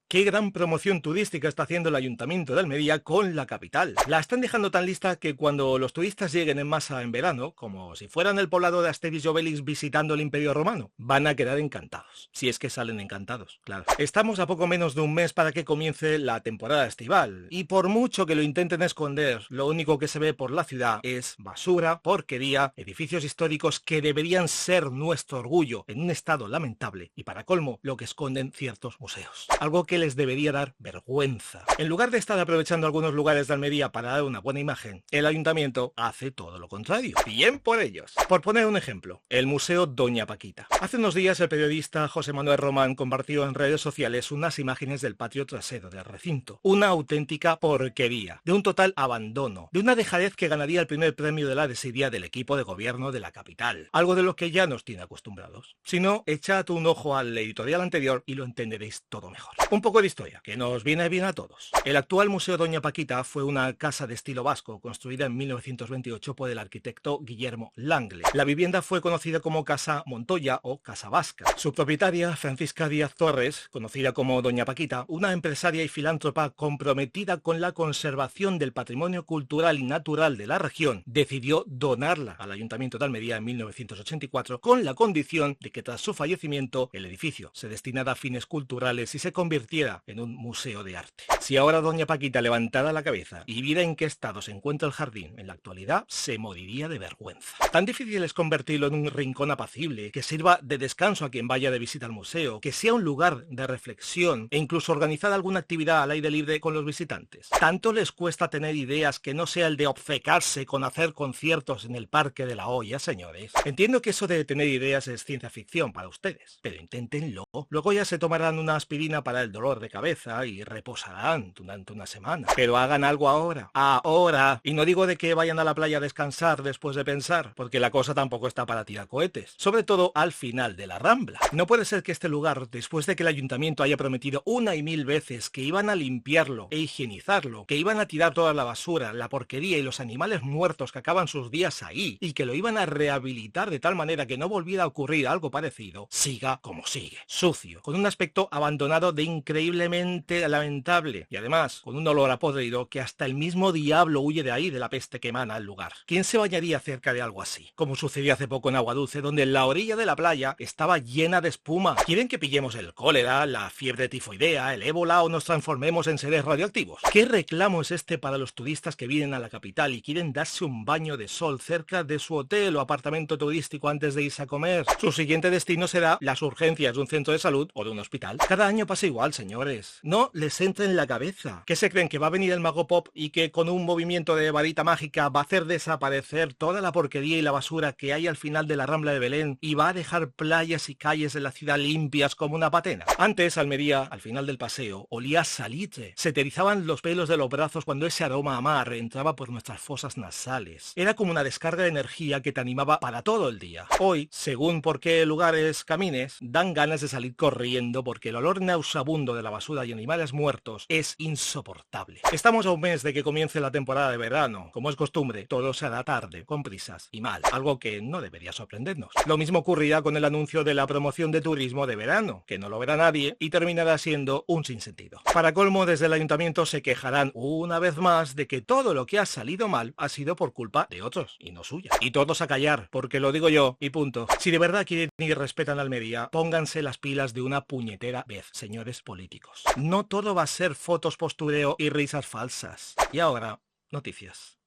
Qué gran promoción turística está haciendo el Ayuntamiento de Almería con la capital. La están dejando tan lista que cuando los turistas lleguen en masa en verano, como si fueran el poblado de Asterix y Obelix visitando el Imperio Romano, van a quedar encantados. Si es que salen encantados, claro. Estamos a poco menos de un mes para que comience la temporada estival, y por mucho que lo intenten esconder, lo único que se ve por la ciudad es basura, porquería, edificios históricos que deberían ser nuestro orgullo en un estado lamentable, y para colmo, lo que esconden ciertos museos. Algo que les debería dar vergüenza. En lugar de estar aprovechando algunos lugares de Almería para dar una buena imagen, el ayuntamiento hace todo lo contrario. Bien por ellos. Por poner un ejemplo, el Museo Doña Paquita. Hace unos días el periodista José Manuel Román compartió en redes sociales unas imágenes del patio trasero del recinto. Una auténtica porquería, de un total abandono, de una dejadez que ganaría el primer premio de la desidia del equipo de gobierno de la capital. Algo de lo que ya nos tiene acostumbrados. Si no, echad un ojo al editorial anterior y lo entenderéis todo mejor. Un poco de historia, que nos viene bien a todos. El actual Museo Doña Paquita fue una casa de estilo vasco, construida en 1928 por el arquitecto Guillermo Langle. La vivienda fue conocida como Casa Montoya o Casa Vasca. Su propietaria, Francisca Díaz Torres, conocida como Doña Paquita, una empresaria y filántropa comprometida con la conservación del patrimonio cultural y natural de la región, decidió donarla al Ayuntamiento de Almería en 1984 con la condición de que tras su fallecimiento el edificio se destinara a fines culturales y se convirtiera en un museo de arte. Si ahora Doña Paquita levantara la cabeza y viera en qué estado se encuentra el jardín en la actualidad, se moriría de vergüenza. Tan difícil es convertirlo en un rincón apacible, que sirva de descanso a quien vaya de visita al museo, que sea un lugar de reflexión e incluso organizar alguna actividad al aire libre con los visitantes. Tanto les cuesta tener ideas que no sea el de obcecarse con hacer conciertos en el Parque de la Hoya, señores. Entiendo que eso de tener ideas es ciencia ficción para ustedes, pero inténtenlo. Luego ya se tomarán una aspirina para el dolor de cabeza y reposarán durante una semana. Pero hagan algo ahora. Ahora. Y no digo de que vayan a la playa a descansar después de pensar, porque la cosa tampoco está para tirar cohetes. Sobre todo al final de la Rambla. No puede ser que este lugar, después de que el ayuntamiento haya prometido una y mil veces que iban a limpiarlo e higienizarlo, que iban a tirar toda la basura, la porquería y los animales muertos que acaban sus días ahí, y que lo iban a rehabilitar de tal manera que no volviera a ocurrir algo parecido, siga como sigue. Sucio, con un aspecto abandonado de increíblemente lamentable, y además con un olor a podrido que hasta el mismo diablo huye de ahí, de la peste que emana al lugar. ¿Quién se bañaría cerca de algo así? Como sucedió hace poco en Aguadulce, donde la orilla de la playa estaba llena de espuma. ¿Quieren que pillemos el cólera, la fiebre tifoidea, el ébola o nos transformemos en seres radioactivos? ¿Qué reclamo es este para los turistas que vienen a la capital y quieren darse un baño de sol cerca de su hotel o apartamento turístico antes de irse a comer? Su siguiente destino será las urgencias de un centro de salud o de un hospital. Cada año pasa igual, señores. No les entre en la cabeza. ¿Qué se creen? ¿Que va a venir el mago pop y que con un movimiento de varita mágica va a hacer desaparecer toda la porquería y la basura que hay al final de la Rambla de Belén y va a dejar playas y calles de la ciudad limpias como una patena? Antes, Almería, al final del paseo, olía a salitre. Se te erizaban los pelos de los brazos cuando ese aroma a mar entraba por nuestras fosas nasales. Era como una descarga de energía que te animaba para todo el día. Hoy, según por qué lugares camines, dan ganas de salir corriendo porque el olor nauseabundo de la basura y animales muertos es insoportable. Estamos a un mes de que comience la temporada de verano. Como es costumbre, todo se hará tarde, con prisas y mal, algo que no debería sorprendernos. Lo mismo ocurrirá con el anuncio de la promoción de turismo de verano, que no lo verá nadie y terminará siendo un sinsentido. Para colmo, desde el ayuntamiento se quejarán una vez más de que todo lo que ha salido mal ha sido por culpa de otros y no suya. Y todos a callar, porque lo digo yo y punto. Si de verdad quieren y respetan a Almería, pónganse las pilas de una puñetera vez, señores políticos. No todo va a ser fotos, postureo y risas falsas. Y ahora, noticias.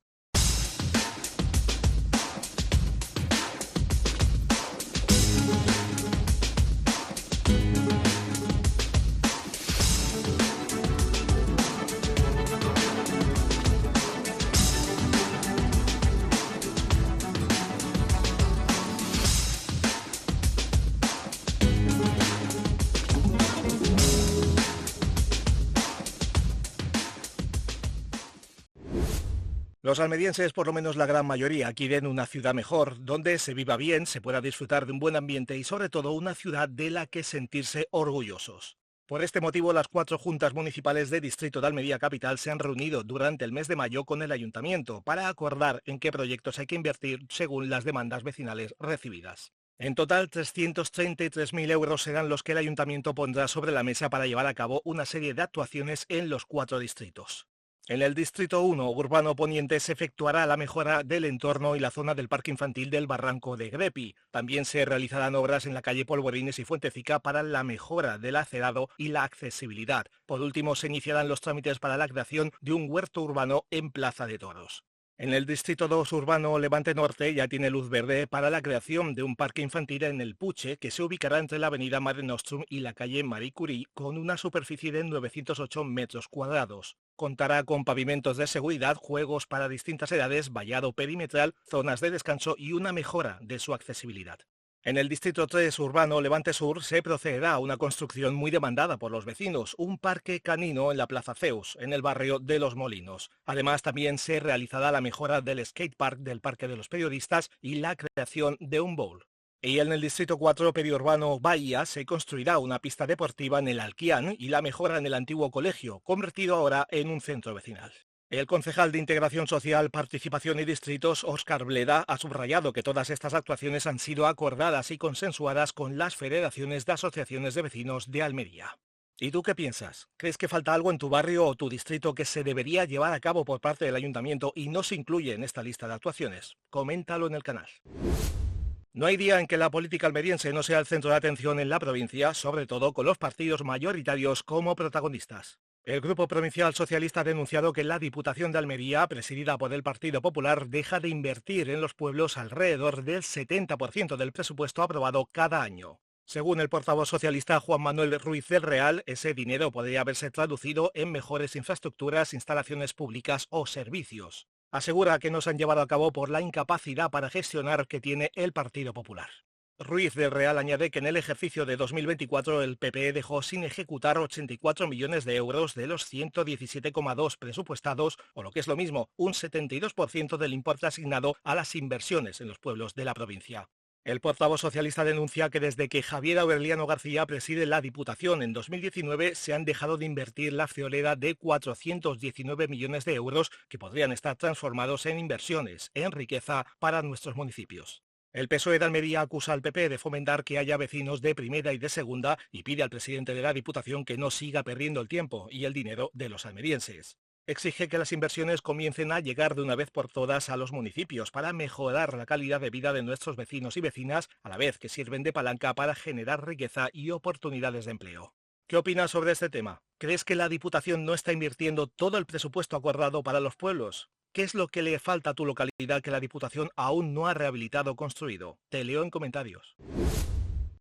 Los almerienses, por lo menos la gran mayoría, quieren una ciudad mejor, donde se viva bien, se pueda disfrutar de un buen ambiente y sobre todo una ciudad de la que sentirse orgullosos. Por este motivo, las 4 juntas municipales de Distrito de Almería Capital se han reunido durante el mes de mayo con el ayuntamiento para acordar en qué proyectos hay que invertir según las demandas vecinales recibidas. En total, 333.000 euros serán los que el ayuntamiento pondrá sobre la mesa para llevar a cabo una serie de actuaciones en los 4 distritos. En el Distrito 1, Urbano Poniente, se efectuará la mejora del entorno y la zona del parque infantil del Barranco de Grepi. También se realizarán obras en la calle Polvorines y Fuentecica para la mejora del acerado y la accesibilidad. Por último, se iniciarán los trámites para la creación de un huerto urbano en Plaza de Toros. En el Distrito 2 Urbano Levante Norte ya tiene luz verde para la creación de un parque infantil en el Puche, que se ubicará entre la avenida Mare Nostrum y la calle Marie Curie, con una superficie de 908 metros cuadrados. Contará con pavimentos de seguridad, juegos para distintas edades, vallado perimetral, zonas de descanso y una mejora de su accesibilidad. En el Distrito 3 Urbano Levante Sur se procederá a una construcción muy demandada por los vecinos, un parque canino en la Plaza Zeus, en el barrio de Los Molinos. Además, también se realizará la mejora del skatepark del Parque de los Periodistas y la creación de un bowl. Y en el Distrito 4 periurbano Bahía se construirá una pista deportiva en el Alquián y la mejora en el antiguo colegio, convertido ahora en un centro vecinal. El concejal de Integración Social, Participación y Distritos, Óscar Bleda, ha subrayado que todas estas actuaciones han sido acordadas y consensuadas con las federaciones de asociaciones de vecinos de Almería. ¿Y tú qué piensas? ¿Crees que falta algo en tu barrio o tu distrito que se debería llevar a cabo por parte del ayuntamiento y no se incluye en esta lista de actuaciones? Coméntalo en el canal. No hay día en que la política almeriense no sea el centro de atención en la provincia, sobre todo con los partidos mayoritarios como protagonistas. El Grupo Provincial Socialista ha denunciado que la Diputación de Almería, presidida por el Partido Popular, deja de invertir en los pueblos alrededor del 70% del presupuesto aprobado cada año. Según el portavoz socialista Juan Manuel Ruiz del Real, ese dinero podría haberse traducido en mejores infraestructuras, instalaciones públicas o servicios. Asegura que no se han llevado a cabo por la incapacidad para gestionar que tiene el Partido Popular. Ruiz del Real añade que en el ejercicio de 2024 el PP dejó sin ejecutar 84 millones de euros de los 117,2 presupuestados, o lo que es lo mismo, un 72% del importe asignado a las inversiones en los pueblos de la provincia. El portavoz socialista denuncia que desde que Javier Aureliano García preside la Diputación en 2019 se han dejado de invertir la friolera de 419 millones de euros que podrían estar transformados en inversiones, en riqueza para nuestros municipios. El PSOE de Almería acusa al PP de fomentar que haya vecinos de primera y de segunda y pide al presidente de la Diputación que no siga perdiendo el tiempo y el dinero de los almerienses. Exige que las inversiones comiencen a llegar de una vez por todas a los municipios para mejorar la calidad de vida de nuestros vecinos y vecinas, a la vez que sirven de palanca para generar riqueza y oportunidades de empleo. ¿Qué opinas sobre este tema? ¿Crees que la Diputación no está invirtiendo todo el presupuesto acordado para los pueblos? ¿Qué es lo que le falta a tu localidad que la Diputación aún no ha rehabilitado o construido? Te leo en comentarios.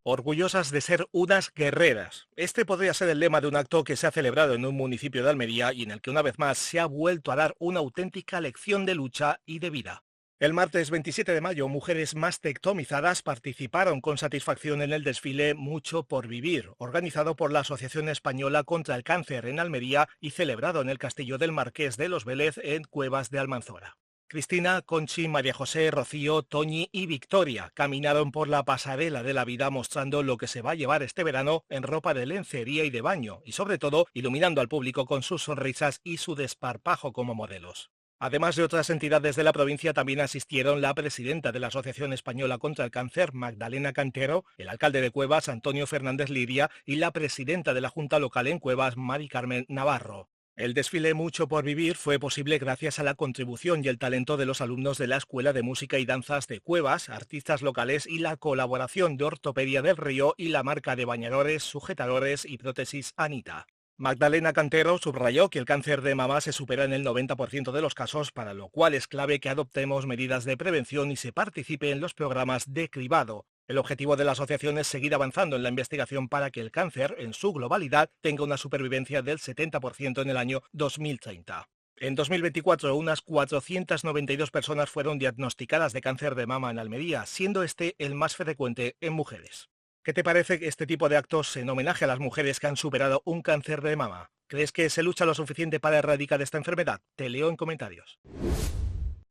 Orgullosas de ser unas guerreras. Este podría ser el lema de un acto que se ha celebrado en un municipio de Almería y en el que una vez más se ha vuelto a dar una auténtica lección de lucha y de vida. El martes 27 de mayo, mujeres mastectomizadas participaron con satisfacción en el desfile Mucho por Vivir, organizado por la Asociación Española contra el Cáncer en Almería y celebrado en el Castillo del Marqués de los Vélez en Cuevas de Almanzora. Cristina, Conchi, María José, Rocío, Toñi y Victoria caminaron por la pasarela de la vida mostrando lo que se va a llevar este verano en ropa de lencería y de baño y sobre todo iluminando al público con sus sonrisas y su desparpajo como modelos. Además de otras entidades de la provincia, también asistieron la presidenta de la Asociación Española contra el Cáncer, Magdalena Cantero, el alcalde de Cuevas, Antonio Fernández Liria, y la presidenta de la Junta Local en Cuevas, Mari Carmen Navarro. El desfile Mucho por Vivir fue posible gracias a la contribución y el talento de los alumnos de la Escuela de Música y Danzas de Cuevas, artistas locales y la colaboración de Ortopedia del Río y la marca de bañadores, sujetadores y prótesis Anita. Magdalena Cantero subrayó que el cáncer de mama se supera en el 90% de los casos, para lo cual es clave que adoptemos medidas de prevención y se participe en los programas de cribado. El objetivo de la asociación es seguir avanzando en la investigación para que el cáncer, en su globalidad, tenga una supervivencia del 70% en el año 2030. En 2024, unas 492 personas fueron diagnosticadas de cáncer de mama en Almería, siendo este el más frecuente en mujeres. ¿Qué te parece este tipo de actos en homenaje a las mujeres que han superado un cáncer de mama? ¿Crees que se lucha lo suficiente para erradicar esta enfermedad? Te leo en comentarios.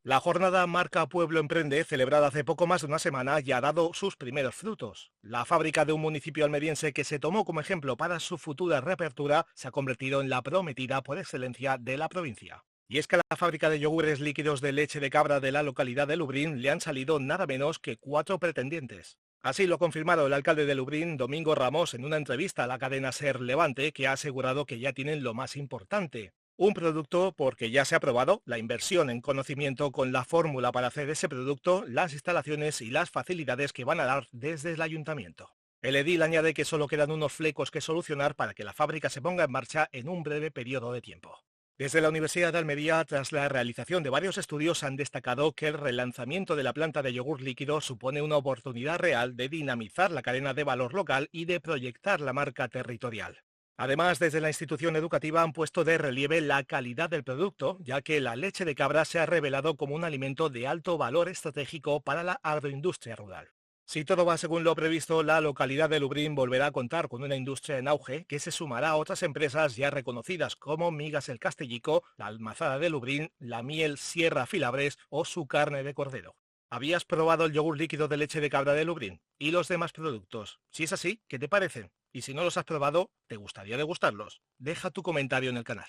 La jornada Marca Pueblo Emprende, celebrada hace poco más de una semana, ya ha dado sus primeros frutos. La fábrica de un municipio almeriense que se tomó como ejemplo para su futura reapertura se ha convertido en la prometida por excelencia de la provincia. Y es que a la fábrica de yogures líquidos de leche de cabra de la localidad de Lubrín le han salido nada menos que 4 pretendientes. Así lo ha confirmado el alcalde de Lublin, Domingo Ramos, en una entrevista a la cadena Ser Levante, que ha asegurado que ya tienen lo más importante. Un producto porque ya se ha aprobado la inversión en conocimiento con la fórmula para hacer ese producto, las instalaciones y las facilidades que van a dar desde el ayuntamiento. El edil añade que solo quedan unos flecos que solucionar para que la fábrica se ponga en marcha en un breve periodo de tiempo. Desde la Universidad de Almería, tras la realización de varios estudios, han destacado que el relanzamiento de la planta de yogur líquido supone una oportunidad real de dinamizar la cadena de valor local y de proyectar la marca territorial. Además, desde la institución educativa han puesto de relieve la calidad del producto, ya que la leche de cabra se ha revelado como un alimento de alto valor estratégico para la agroindustria rural. Si todo va según lo previsto, la localidad de Lublin volverá a contar con una industria en auge que se sumará a otras empresas ya reconocidas como Migas El Castellico, la Almazara de Lublin, la Miel Sierra Filabres o su carne de cordero. ¿Habías probado el yogur líquido de leche de cabra de Lublin y los demás productos? Si es así, ¿qué te parecen? Y si no los has probado, ¿te gustaría degustarlos? Deja tu comentario en el canal.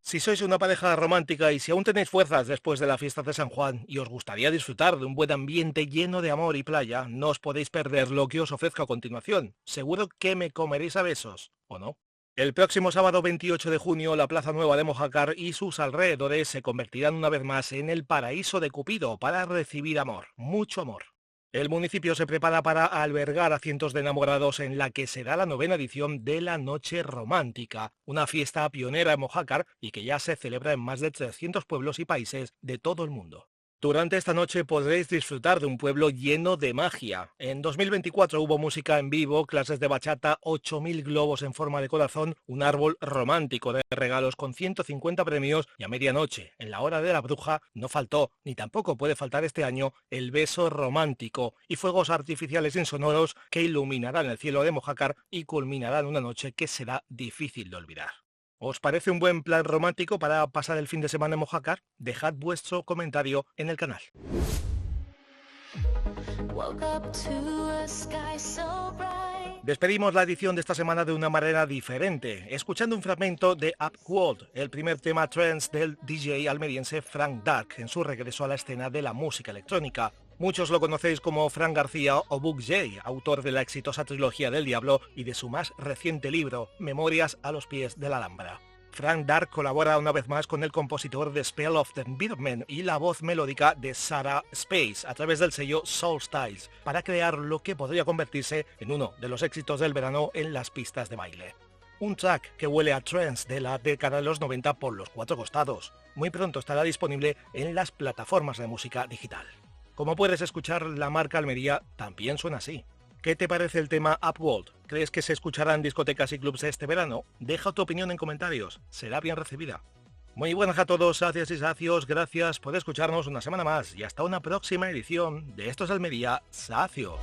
Si sois una pareja romántica y si aún tenéis fuerzas después de la fiesta de San Juan y os gustaría disfrutar de un buen ambiente lleno de amor y playa, no os podéis perder lo que os ofrezco a continuación. Seguro que me comeréis a besos, ¿o no? El próximo sábado 28 de junio, la Plaza Nueva de Mojácar y sus alrededores se convertirán una vez más en el paraíso de Cupido para recibir amor, mucho amor. El municipio se prepara para albergar a cientos de enamorados en la que será la 9ª edición de la Noche Romántica, una fiesta pionera en Mojácar y que ya se celebra en más de 300 pueblos y países de todo el mundo. Durante esta noche podréis disfrutar de un pueblo lleno de magia. En 2024 hubo música en vivo, clases de bachata, 8.000 globos en forma de corazón, un árbol romántico de regalos con 150 premios y a medianoche, en la hora de la bruja, no faltó, ni tampoco puede faltar este año, el beso romántico y fuegos artificiales insonoros que iluminarán el cielo de Mojácar y culminarán una noche que será difícil de olvidar. ¿Os parece un buen plan romántico para pasar el fin de semana en Mojácar? Dejad vuestro comentario en el canal. Despedimos la edición de esta semana de una manera diferente, escuchando un fragmento de Upworld, el primer tema trance del DJ almeriense Frank Dark en su regreso a la escena de la música electrónica. Muchos lo conocéis como Fran García o Book J, autor de la exitosa trilogía del Diablo y de su más reciente libro, Memorias a los pies de la Alhambra. Frank Dark colabora una vez más con el compositor de Spell of the Environment y la voz melódica de Sarah Space a través del sello Soul Styles para crear lo que podría convertirse en uno de los éxitos del verano en las pistas de baile. Un track que huele a trance de la década de los 90 por los 4 costados. Muy pronto estará disponible en las plataformas de música digital. Como puedes escuchar, la marca Almería también suena así. ¿Qué te parece el tema Upworld? ¿Crees que se escuchará en discotecas y clubs este verano? Deja tu opinión en comentarios, será bien recibida. Muy buenas a todos, sacias y sacios, gracias por escucharnos una semana más y hasta una próxima edición de Esto es Almería Sacio.